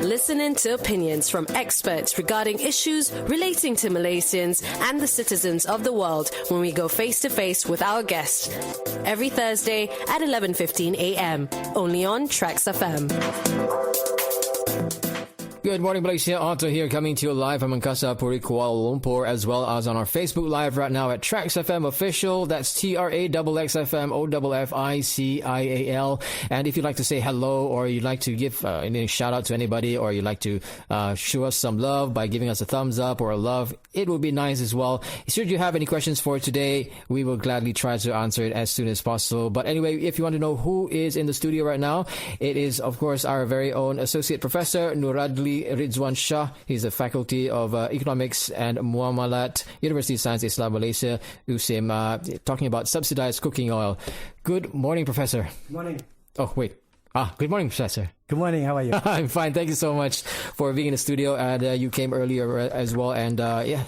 Listening to opinions from experts regarding issues relating to Malaysians and the citizens of the world when we go face-to-face with our guests. Every Thursday at 11:15 a.m. Only on TRAXXfm. Good morning, Malaysia. Otto here, coming to you live from Angkasa Puri, Kuala Lumpur, as well as on our Facebook Live right now at TRAXXfm Official. That's TRAXXfm OFFICIAL. And if you'd like to say hello, or you'd like to give any shout out to anybody, or you'd like to show us some love by giving us a thumbs up or a love, it would be nice as well. Should you have any questions for today, we will gladly try to answer it as soon as possible. But anyway, if you want to know who is in the studio right now, it is, of course, our very own Associate Professor Nuradli Ridzwan Shah. He's a faculty of Economics and Muamalat, Universiti Sains Islam Malaysia, USIM, talking about subsidized cooking oil. Good morning, Professor. Good morning. Oh, wait. Good morning, Professor. Good morning. How are you? I'm fine. Thank you so much for being in the studio. And you came earlier as well. And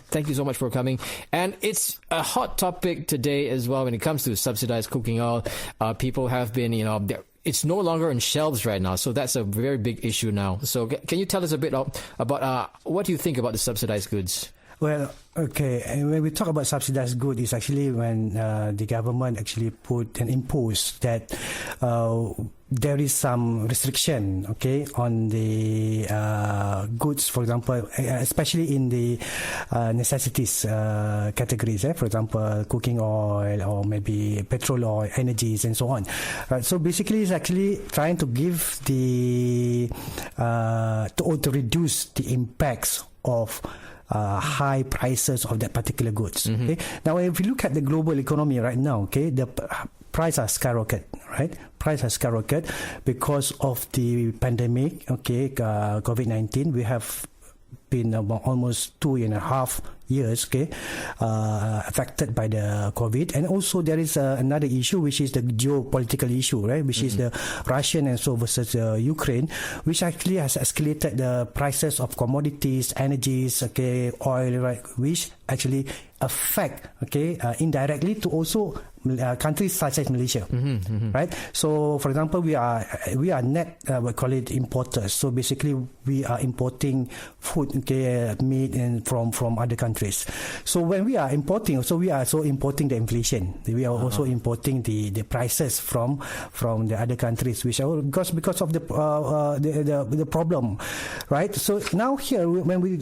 thank you so much for coming. And it's a hot topic today as well when it comes to subsidized cooking oil. People have been, it's no longer on shelves right now. So that's a very big issue now. So can you tell us a bit about what do you think about the subsidized goods? Well, okay. And when we talk about subsidized goods, it's actually when the government actually put and imposed that there is some restriction, okay, on the goods, for example, especially in the necessities categories, for example, cooking oil or maybe petrol oil, energies, and so on. So basically, it's actually trying to give to reduce the impacts of high prices of that particular goods. Mm-hmm. Okay? Now, if you look at the global economy right now, okay, the price has skyrocketed, right? Price has skyrocketed because of the pandemic, okay, COVID-19. We have been about almost 2.5 years, okay, affected by the COVID. And also there is another issue, which is the geopolitical issue, right, which is the Russian and so versus Ukraine, which actually has escalated the prices of commodities, energies, okay, oil, right, which actually affect, okay, indirectly to also countries such as Malaysia, right? So, for example, we are net, we call it importers. So basically, we are importing food, okay, meat, and from other countries. So when we are importing, so we are also importing the inflation. We are also importing the prices from the other countries, which are because of the problem, right? So now here, when we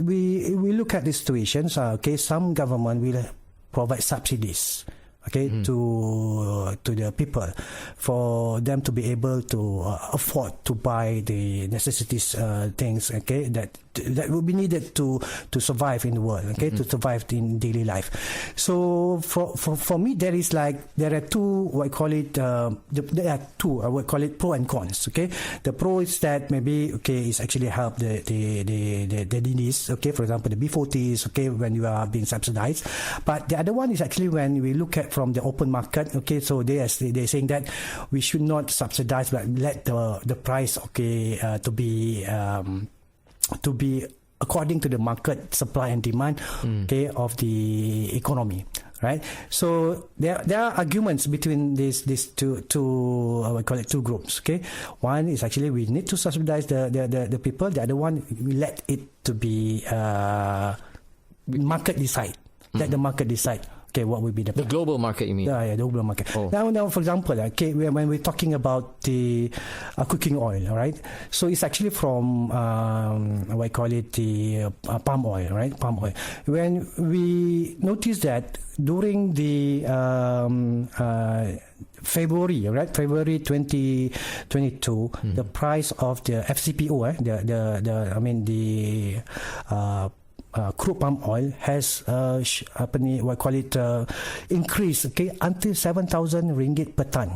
look at the situations, okay, some government will provide subsidies, okay, to the people, for them to be able to afford to buy the necessities things, okay, that will be needed to survive in the world, okay, to survive in daily life. So for me, there are two, what I call it, there are two, I would call it pro and cons, okay. The pro is that maybe, okay, it's actually help the needies, okay, for example, the B40s, okay, when you are being subsidized. But the other one is actually when we look at from the open market, okay, so they're saying that we should not subsidize, but let the price, okay, to be according to the market supply and demand, okay, of the economy, right? So there are arguments between these two I call it two groups, okay. One is actually we need to subsidize the people. The other one, we let it to be market decide. Let the market decide. Okay, what will be the global market, you mean? Yeah, the global market. Oh. Now, for example, okay, when we're talking about the cooking oil, all right? So it's actually from what I call it, the palm oil, right? Palm oil. When we notice that during the February 2022, the price of the FCPO, crude palm oil has increased, okay, until 7,000 ringgit per ton.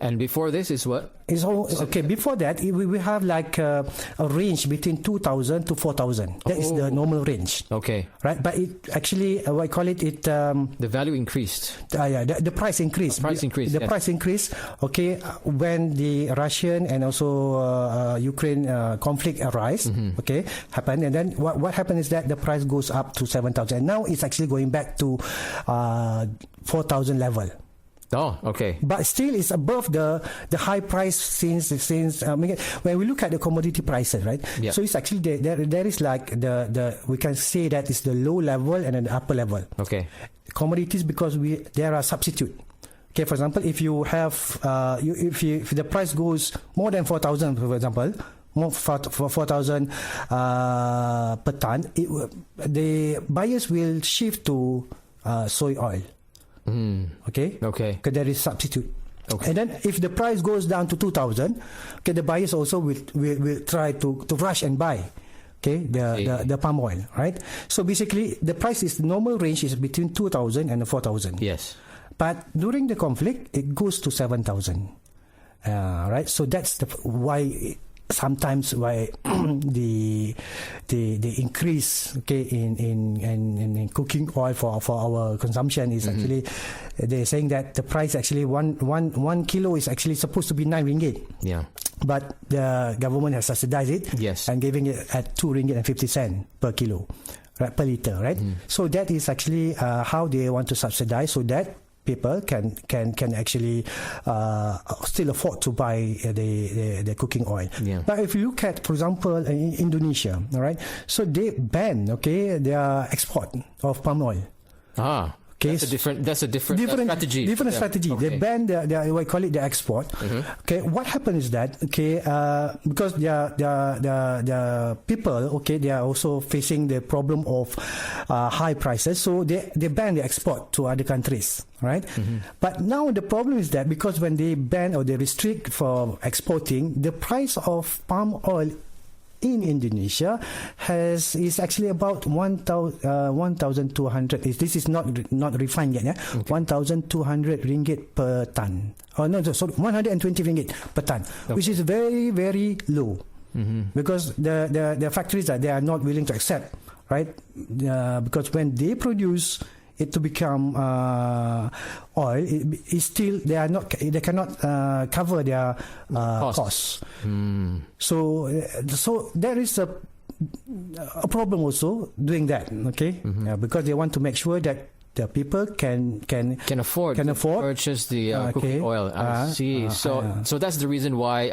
And before this is what? It's all, okay, before that, we have like a range between 2,000 to 4,000. That is the normal range. Okay. Right? But it actually, what I call it, the value increased. The price increased. The price increased, okay, when the Russian and also Ukraine conflict arise, okay, happened. And then what happened is that the price goes up to 7,000. And now it's actually going back to 4,000 level. Oh, okay. But still, it's above the high price since when we look at the commodity prices, right? Yeah. So it's actually there is like the we can say that is the low level and then the upper level. Okay. Commodities, because there are substitute. Okay, for example, if you have if the price goes more than 4,000, for example, more for 4,000 per ton, the buyers will shift to soy oil. Okay, because there is substitute. Okay. And then if the price goes down to 2,000, okay, the buyers also will try to rush and buy, okay, the palm oil, right? So basically, the price is normal range is between 2,000 and 4,000. Yes. But during the conflict, it goes to 7,000. Right. So that's why sometimes the increase, okay, in cooking oil for our consumption is actually, they're saying that the price actually one kilo is actually supposed to be 9 ringgit. Yeah. But the government has subsidized it. Yes. And giving it at 2 ringgit and 50 cents per kilo, right, per liter, right? So that is actually how they want to subsidize, so that people can actually still afford to buy the cooking oil. Yeah. Now, if you look at, for example, in Indonesia, all right, so they ban, okay, their export of palm oil. Okay, that's a different strategy. Different strategy. Okay. They ban their we call it the export. Okay, what happened is that, okay, because the people, okay, they are also facing the problem of high prices, so they ban the export to other countries, right? But now the problem is that because when they ban or they restrict for exporting, the price of palm oil in Indonesia is actually about 1,200. This is not refined yet, yeah. 1,200 ringgit per ton. Oh no, sorry, 120 ringgit per ton, which is very, very low, because the factories they are not willing to accept, right? Because when they produce it to become oil, it's still they cannot cover their costs. So there is a problem also doing that, okay? Because they want to make sure that the people can afford to purchase the cooking oil. I see. So that's the reason why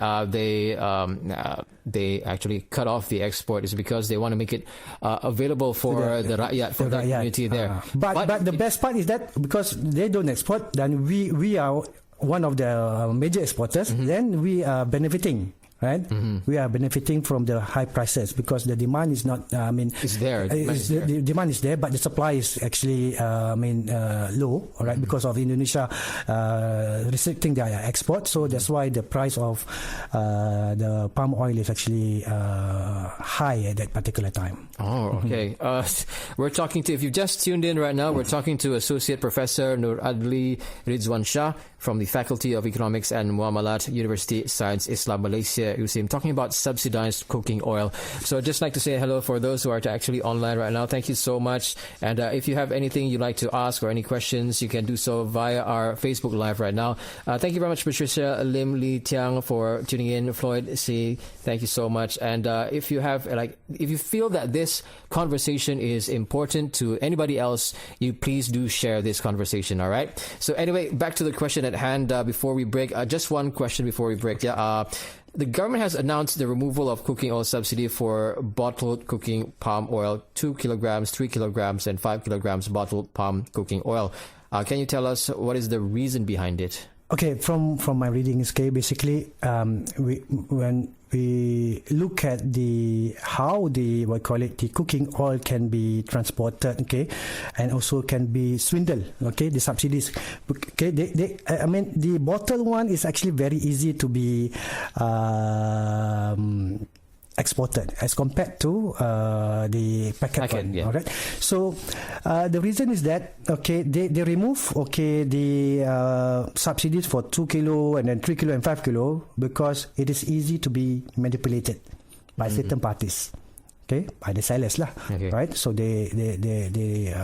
they actually cut off the export, is because they want to make it available for the rakyat, for the community there. But the best part is that because they don't export, then we are one of the major exporters. Then we are benefiting. Right, we are benefiting from the high prices because the demand is not. It's there. The demand is there, but the supply is actually, low. All right, because of Indonesia restricting their export. So that's why the price of the palm oil is actually high at that particular time. Oh, okay. We're talking to, if you've just tuned in right now, we're talking to Associate Professor Nuradli Ridzwan Shah from the Faculty of Economics and Muamalat, Universiti Sains Islam Malaysia, USIM, talking about subsidized cooking oil. So I'd just like to say hello for those who are actually online right now. Thank you so much. And if you have anything you'd like to ask or any questions, you can do so via our Facebook Live right now. Thank you very much, Patricia Lim Lee Tiang, for tuning in. Floyd C, thank you so much. And if you have, if you feel that this conversation is important to anybody else, you please do share this conversation, all right? So anyway, back to the question at hand before we break. Just one question before we break. The government has announced the removal of cooking oil subsidy for bottled cooking palm oil, 2 kilograms, 3 kilograms, and 5 kilograms bottled palm cooking oil. Can you tell us what is the reason behind it? Okay, from my readings, okay, basically, when we look at how the cooking oil can be transported, okay, and also can be swindled, okay, the subsidies, okay, the bottle one is actually very easy to be exported as compared to the packet one. Yeah. All right. So the reason is that, okay, they remove, okay, the subsidies for 2 kilo and then 3 kilo and 5 kilo because it is easy to be manipulated by certain parties. Okay, by the sellers lah, right? So they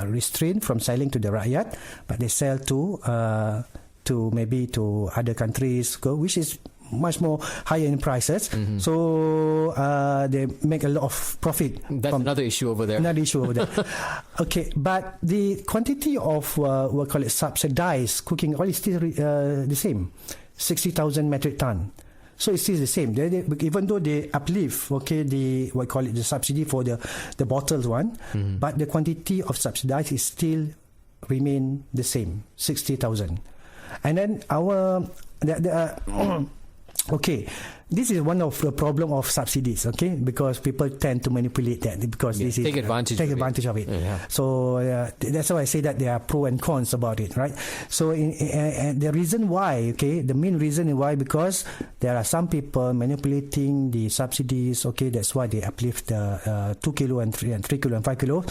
restrain from selling to the rakyat, but they sell to maybe to other countries, which is much more higher in prices. So they make a lot of profit. That's another issue over there. Okay, but the quantity of we call it subsidized cooking oil is still the same, 60,000 metric ton. So it's still the same. Even though they uplift, the what call it the subsidy for the bottles one, but the quantity of subsidized is still remain the same, 60,000. And then this is one of the problem of subsidies, because people tend to manipulate that because this is take advantage of it. Yeah. So that's why I say that there are pro and cons about it, right? So the reason why, the main reason why, because there are some people manipulating the subsidies. That's why they uplift 2 kilo and 3 kilo and 5 kilo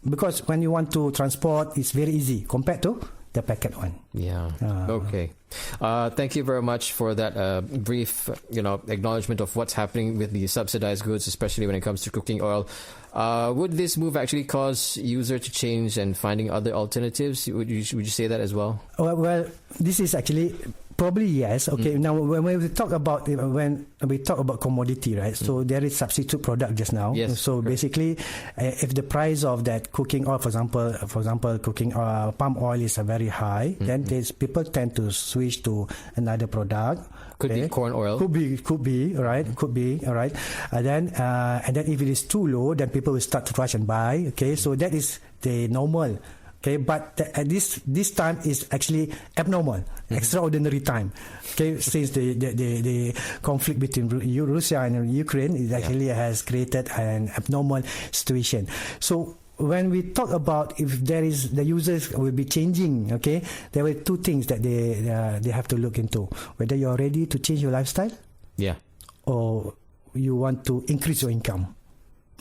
because when you want to transport, it's very easy compared to the packet one. Yeah. Okay. Thank you very much for that brief, acknowledgement of what's happening with the subsidized goods, especially when it comes to cooking oil. Would this move actually cause user to change and finding other alternatives? Would you say that as well? Well, this is actually probably yes. Now when we talk about commodity, right? So there is substitute product just now. Yes. So basically, if the price of that cooking oil, for example, cooking palm oil is very high, then people tend to switch to another product. Could be corn oil. Could be, right? Could be, all right. And then if it is too low, then people will start to rush and buy. So that is the normal. But at this time is actually abnormal, extraordinary time. Since the conflict between Russia and Ukraine, it actually has created an abnormal situation. So when we talk about if there is the users will be changing, there were two things that they have to look into: whether you are ready to change your lifestyle, or you want to increase your income.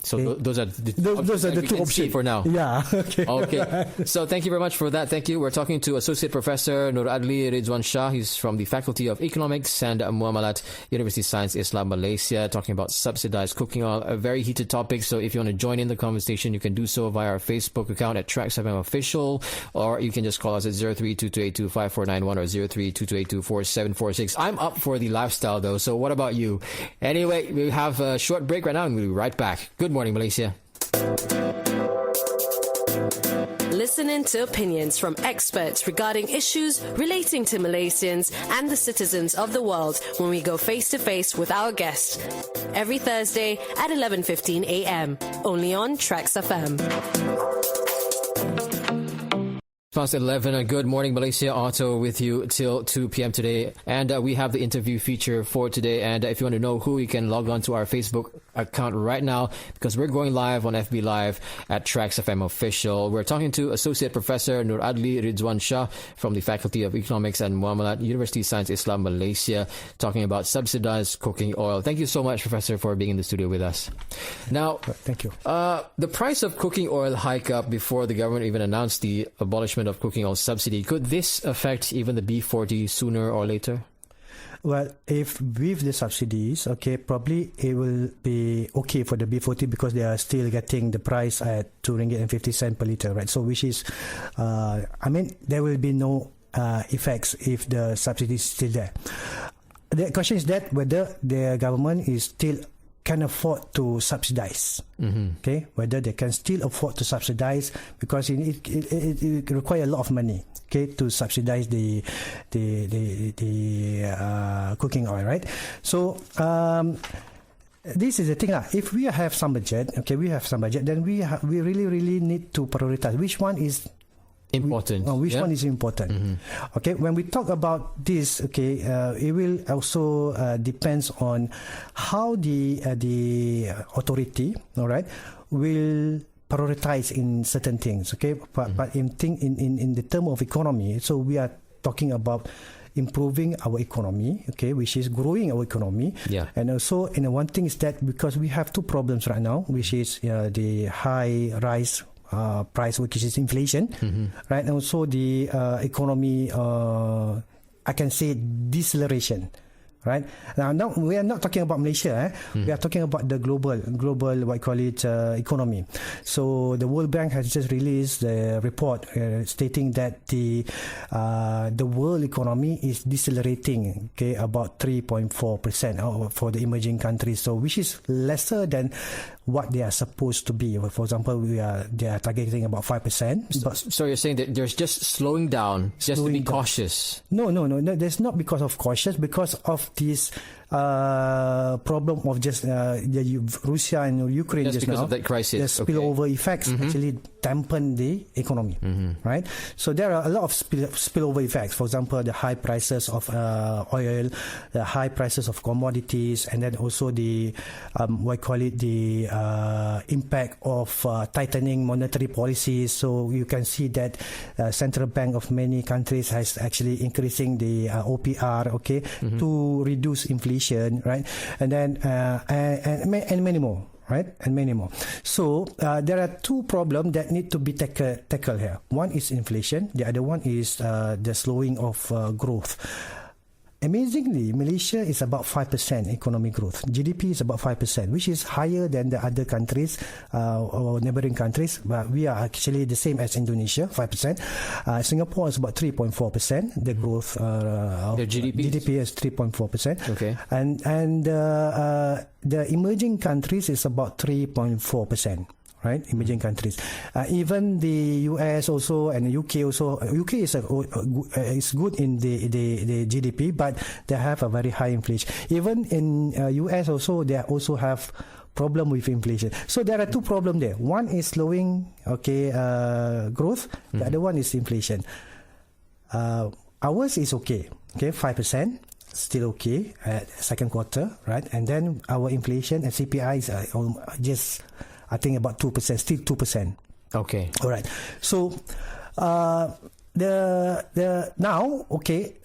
So those are the two options for now. Yeah. Okay. So thank you very much for that. Thank you. We're talking to Associate Professor Nuradli Ridzwan Shah. He's from the Faculty of Economics and Muamalat, Universiti Sains Islam Malaysia, talking about subsidized cooking oil, a very heated topic. So if you want to join in the conversation, you can do so via our Facebook account at TRAXXfm Official, or you can just call us at 0322825491 or 0322824746. I'm up for the lifestyle though. So what about you? Anyway, we have a short break right now and we'll be right back. Good morning, Malaysia. Listening to opinions from experts regarding issues relating to Malaysians and the citizens of the world when we go face to face with our guest. Every Thursday at 11:15 a.m. only on TRAXXfm. Past 11. Good morning, Malaysia. Otto with you till 2 p.m. today. And we have the interview feature for today. And if you want to know who, you can log on to our Facebook account right now, because we're going live on FB Live at TRAXXfm Official. We're talking to Associate Professor Nuradli Ridzwan Shah from the Faculty of Economics and Muamalat, Universiti Sains Islam Malaysia, talking about subsidized cooking oil. Thank you so much, Professor, for being in the studio with us. Now, thank you. The price of cooking oil hike up before the government even announced the abolishment of cooking oil subsidy. Could this affect even the B40 sooner or later? Well, if with the subsidies, probably it will be okay for the B40 because they are still getting the price at 2 ringgit and 50 cents per litre, right? So which is, there will be no effects if the subsidy is still there. The question is that whether the government is still can afford to subsidize, whether they can still afford to subsidize, because it requires a lot of money, to subsidize the cooking oil, right? So this is the thing. If we have some budget, then we really need to prioritize which one is important. Which one is important? When we talk about this, it will also depends on how the authority, will prioritize in certain things. But in the term of economy, so we are talking about improving our economy, which is growing our economy. And also, one thing is that because we have two problems right now, which is the high rise price, which is inflation, right? And also the economy, I can say deceleration, Right now, we are not talking about Malaysia. We are talking about the global, what you call it, economy. So the World Bank has just released a report stating that the world economy is decelerating. Okay, about 3.4% for the emerging countries. So which is lesser than what they are supposed to be. For example, they are targeting about 5%. So you're saying that there's just slowing down, just to be cautious? No. There's not because of cautious, because of this problem of just Russia and Ukraine just because now, of that crisis. The spillover effects actually dampen the economy, right? So there are a lot of spillover effects. For example, the high prices of oil, the high prices of commodities, and then also the impact of tightening monetary policies. So you can see that central bank of many countries has actually increasing the OPR, to reduce inflation, right? And then and many more. Right, and many more. So there are two problems that need to be tackled here. One is inflation. The other one is the slowing of growth. Amazingly, Malaysia is about 5% economic growth. GDP is about 5%, which is higher than the other countries or neighboring countries. But we are actually the same as Indonesia, 5%. Singapore is about 3.4%. The growth of the GDP is 3.4%. Okay, and the emerging countries is about 3.4%. Right, emerging countries. Even the US also and the UK also. UK is good in the GDP, but they have a very high inflation. Even in US also, they also have problem with inflation. So there are two problems there. One is slowing growth. The other one is inflation. Ours is okay, 5%. Still okay at second quarter, right? And then our inflation and CPI is just, I think, about 2%, still 2%. Okay. All right. So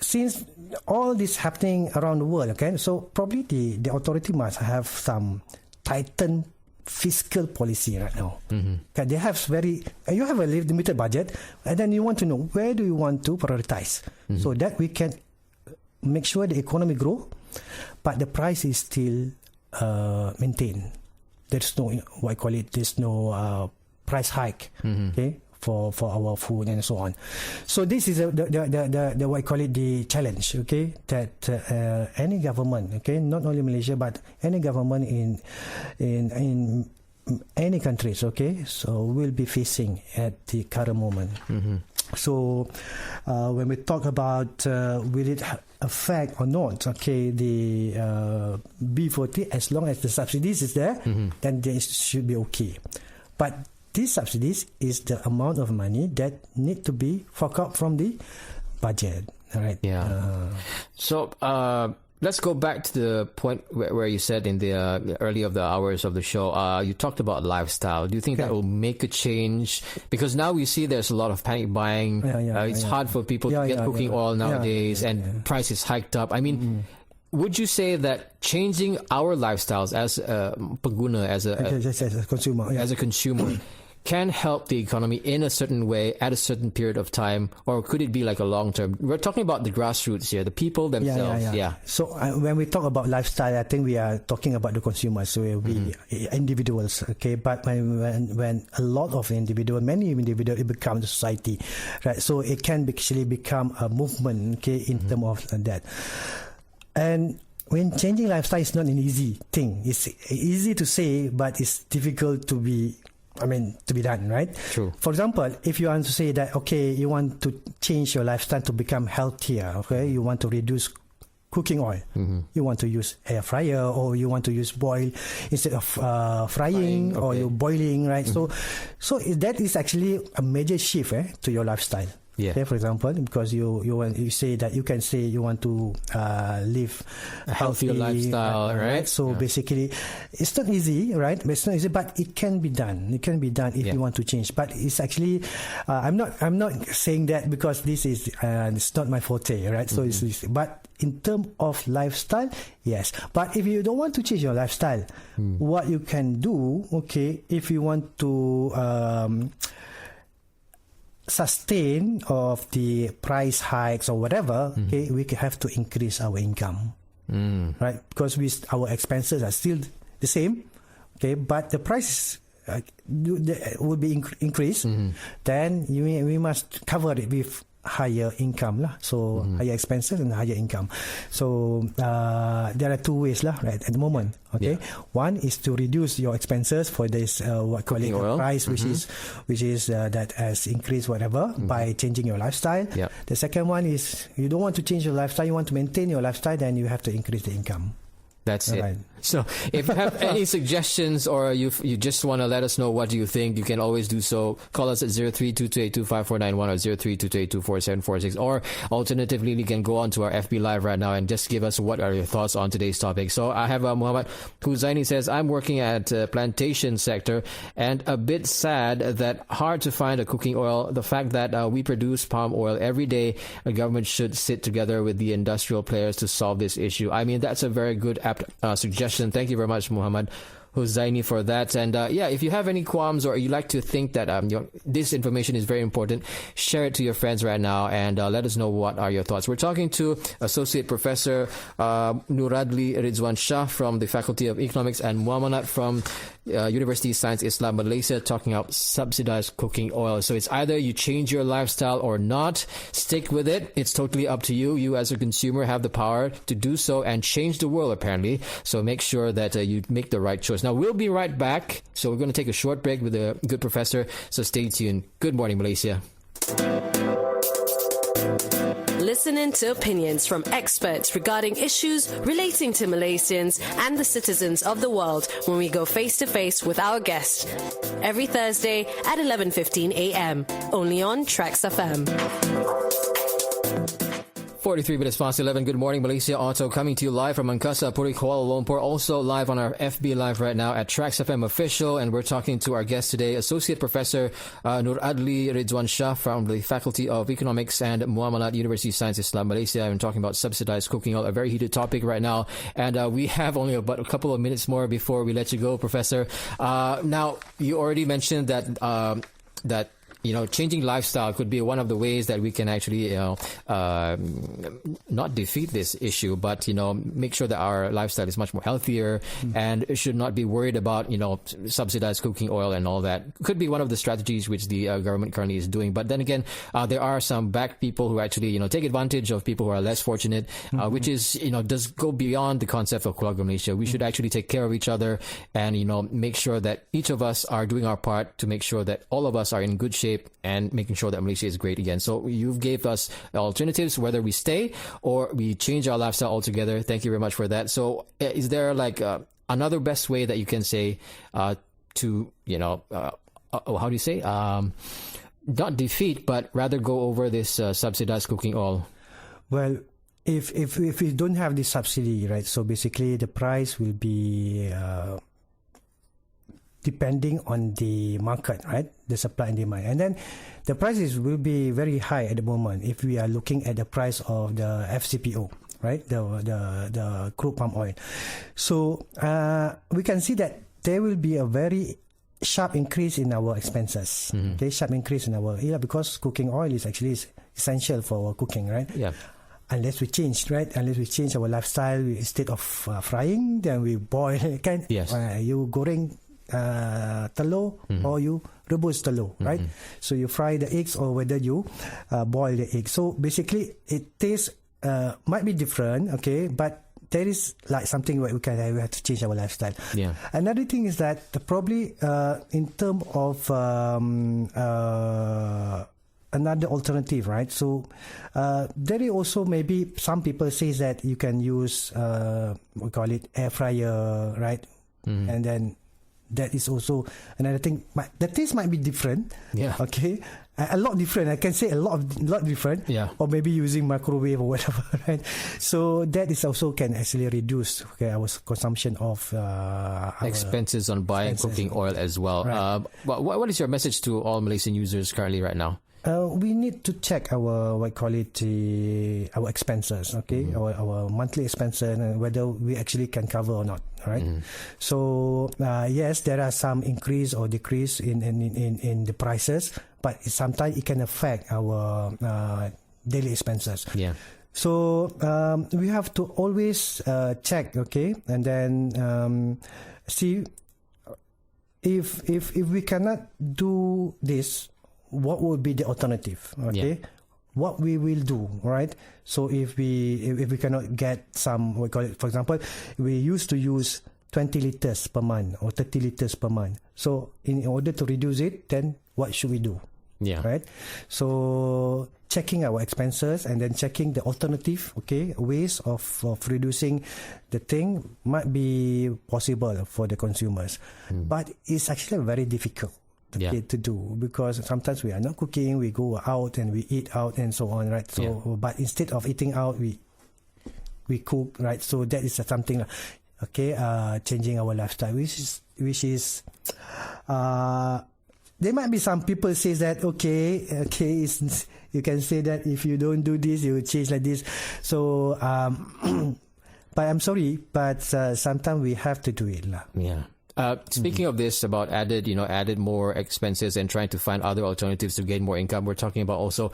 since all this happening around the world, so probably the authority must have some tightened fiscal policy right now. They have you have a limited budget, and then you want to know where do you want to prioritize, so that we can make sure the economy grow, but the price is still maintained. There's no there's no price hike, for our food and so on. So this is the challenge, that any government, not only Malaysia but any government in any countries, so will be facing at the current moment. So when we talk about will it affect or not, the B40, as long as the subsidies is there, then they should be okay. But these subsidies is the amount of money that need to be forked out from the budget, right? Yeah. So let's go back to the point where you said in the early of the hours of the show, you talked about lifestyle. Do you think that will make a change? Because now we see there's a lot of panic buying. It's hard for people to get cooking oil nowadays, and price is hiked up. I mean, would you say that changing our lifestyles as a pengguna, as a consumer, can help the economy in a certain way at a certain period of time, or could it be like a long term? We're talking about the grassroots here, the people themselves. So when we talk about lifestyle, I think we are talking about the consumers, so we individuals, but when a lot of many individuals, it becomes a society, right? So it can actually become a movement, in terms of that. And when changing lifestyle is not an easy thing. It's easy to say, but it's difficult to be done, right? True. For example, if you want to say that, you want to change your lifestyle to become healthier, you want to reduce cooking oil, you want to use air fryer, or you want to use boil instead of frying, or you boiling, right? So that is actually a major shift to your lifestyle. Yeah. For example, because you say that you can say you want to live a healthier lifestyle, right? So basically, it's not easy, right? But it's not easy, but it can be done. It can be done if you want to change. But it's actually, I'm not saying that because this is it's not my forte, right? So but in terms of lifestyle, yes. But if you don't want to change your lifestyle, what you can do, if you want to sustain of the price hikes or whatever, we have to increase our income. right? Because our expenses are still the same, okay, but the price would be increased. Then we must cover it with higher income lah. So higher expenses and higher income. So there are two ways lah, right, at the moment. Okay, one is to reduce your expenses for this price, which is that has increased whatever by changing your lifestyle. The second one is you don't want to change your lifestyle, you want to maintain your lifestyle, then you have to increase the income. That's it. So if you have any suggestions or you just want to let us know what do you think, you can always do so. Call us at 0322825491 or 0322824746, or alternatively you can go on to our FB Live right now and just give us what are your thoughts on today's topic. So I have Muhammad Huzaini says, I'm working at plantation sector and a bit sad that hard to find a cooking oil. The fact that we produce palm oil every day, the government should sit together with the industrial players to solve this issue. I mean, that's a very good suggestion. Thank you very much, Muhammad Huzaini, for that. And if you have any qualms or you like to think that this information is very important, share it to your friends right now and let us know what are your thoughts. We're talking to Associate Professor Nuradli Ridzwan Shah from the Faculty of Economics and Muamalat from Universiti Sains Islam Malaysia, talking about subsidized cooking oil. So it's either you change your lifestyle or not. Stick with it. It's totally up to you. You as a consumer have the power to do so and change the world, apparently. So make sure that you make the right choice. Now, we'll be right back. So we're going to take a short break with a good professor. So stay tuned. Good morning, Malaysia. Listen in to opinions from experts regarding issues relating to Malaysians and the citizens of the world when we go face-to-face with our guest. Every Thursday at 11:15 a.m. Only on TRAXXfm. 43 minutes past 11. Good morning, Malaysia. Otto coming to you live from Angkasa Puri, Kuala Lumpur. Also live on our FB Live right now at TRAXXfm Official. And we're talking to our guest today, Associate Professor Nuradli Ridzwan Shah from the Faculty of Economics and Muamalat, Universiti Sains Islam Malaysia. I'm talking about subsidized cooking oil, a very heated topic right now. And we have only about a couple of minutes more before we let you go, Professor. Now, you already mentioned that changing lifestyle could be one of the ways that we can actually, not defeat this issue, but, make sure that our lifestyle is much more healthier and should not be worried about, subsidized cooking oil and all that. Could be one of the strategies which the government currently is doing. But then again, there are some back people who actually, take advantage of people who are less fortunate, which is, does go beyond the concept of Keluarga Malaysia. We should actually take care of each other and, make sure that each of us are doing our part to make sure that all of us are in good shape and making sure that Malaysia is great again. So you've gave us alternatives, whether we stay or we change our lifestyle altogether. Thank you very much for that. So is there another best way that you can say to, how do you say? Not defeat, but rather go over this subsidized cooking oil? Well, if we don't have this subsidy, right, so basically the price will be depending on the market, right? The supply and demand. And then the prices will be very high at the moment if we are looking at the price of the FCPO, right? The crude palm oil. So we can see that there will be a very sharp increase in our expenses. Okay, sharp increase in our, because cooking oil is actually essential for our cooking, right? Yeah. Unless we change, right? Unless we change our lifestyle, instead of frying, then we boil. Yes. You goreng telur or you rebus telur, right? So you fry the eggs or whether you boil the egg. So basically it tastes might be different, okay, but there is something where we have to change our lifestyle. Yeah. Another thing is that probably in terms of another alternative, right? So there is also maybe some people say that you can use we call it air fryer, right? And then that is also another thing. The taste might be different. Yeah. Okay. A lot different. I can say a lot different. Yeah. Or maybe using microwave or whatever. Right. So that is also can actually reduce our consumption of expenses on buying cooking oil as well. Right. What is your message to all Malaysian users currently right now? We need to check our our expenses, okay, our monthly expenses, and whether we actually can cover or not, right? So yes, there are some increase or decrease in the prices, but sometimes it can affect our daily expenses. Yeah. So we have to always check, okay, and then see if we cannot do this, what would be the alternative, okay? Yeah. What we will do, right? So if we cannot get some, we call it, for example, we used to use 20 liters per month or 30 liters per month. So in order to reduce it, then what should we do? Yeah. Right. So checking our expenses and then checking the alternative, okay, ways of reducing the thing might be possible for the consumers, but it's actually very difficult. Okay, to do, because sometimes we are not cooking, we go out and we eat out and so on, right? So but instead of eating out, we cook, right? So that is something, okay, changing our lifestyle, which is there might be some people say that okay, you can say that if you don't do this, you will change like this. So but I'm sorry, but sometimes we have to do it lah. Yeah. Speaking of this, about added more expenses and trying to find other alternatives to gain more income, we're talking about also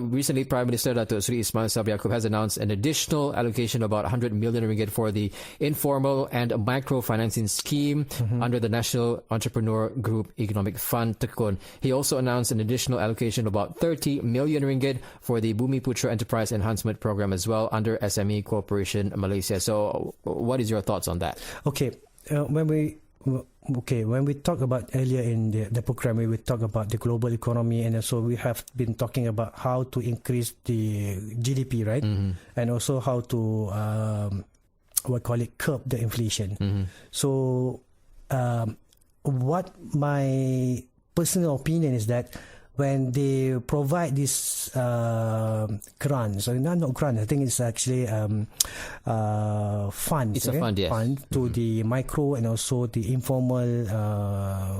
recently Prime Minister Dato Sri Ismail Sabri Yaakob has announced an additional allocation of about 100 million ringgit for the informal and microfinancing scheme under the National Entrepreneur Group Economic Fund Tekun. He also announced an additional allocation of about 30 million ringgit for the Bumiputra Enterprise Enhancement Program as well under SME Corporation Malaysia. So what is your thoughts on that? Okay, when we talk about earlier in the program, we talk about the global economy, and also we have been talking about how to increase the GDP, right? And also how to curb the inflation. So what my personal opinion is that when they provide this grants, or not grant, I think it's actually funds. It's a fund, yes. Fund to the micro and also the informal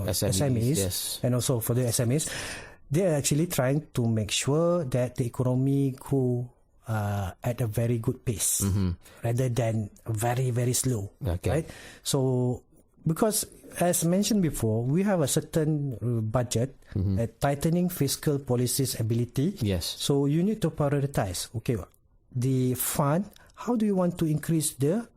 SMEs, yes. And also for the SMEs, they're actually trying to make sure that the economy grow at a very good pace, rather than very, very slow. Okay. Right? So because as mentioned before, we have a certain budget, a tightening fiscal policies ability. Yes. So you need to prioritize. Okay, the fund. How do you want to increase the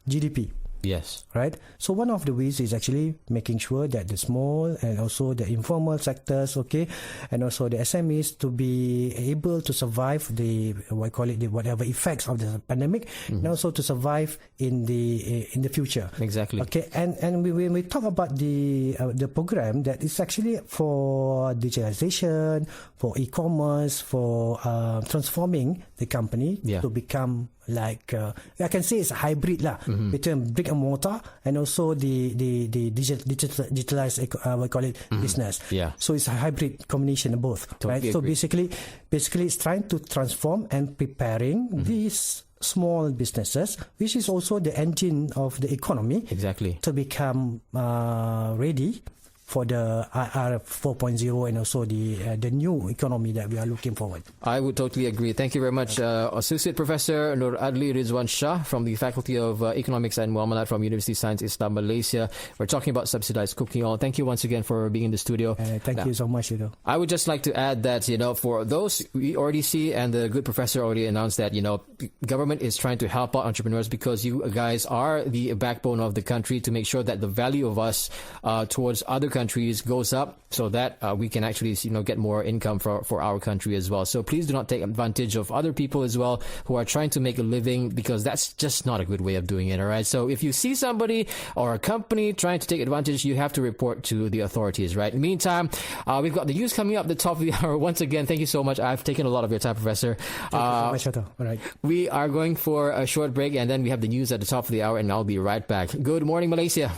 GDP? Yes. Right. So one of the ways is actually making sure that the small and also the informal sectors, okay, and also the SMEs to be able to survive the whatever effects of the pandemic, and also to survive in the future. Exactly. Okay. And when we talk about the program, that is actually for digitalization, for e-commerce, for transforming the company to become like I can say it's a hybrid lah, between brick and mortar and also the digitalized business. Yeah. So it's a hybrid combination of both. Totally right. So agree. basically it's trying to transform and preparing these small businesses, which is also the engine of the economy. Exactly. To become ready for the IR 4.0 and also the new economy that we are looking forward. I would totally agree. Thank you very much, Associate Professor Nuradli Ridzwan Shah from the Faculty of Economics and Muamalat from Universiti Sains Islam Malaysia. We're talking about subsidized cooking oil. Thank you once again for being in the studio. Thank you so much, Edo. I would just like to add that, for those we already see, and the good professor already announced that, government is trying to help out entrepreneurs because you guys are the backbone of the country, to make sure that the value of us towards other countries goes up, so that we can actually get more income for our country as well. So please do not take advantage of other people as well who are trying to make a living, because that's just not a good way of doing it. All right, so if you see somebody or a company trying to take advantage, you have to report to the authorities, right? In the meantime, we've got the news coming up at the top of the hour. Once again, thank you so much. I've taken a lot of your time, Professor. Thank you so much, Otto. All right, we are going for a short break, and then we have the news at the top of the hour, and I'll be right back. Good morning, Malaysia.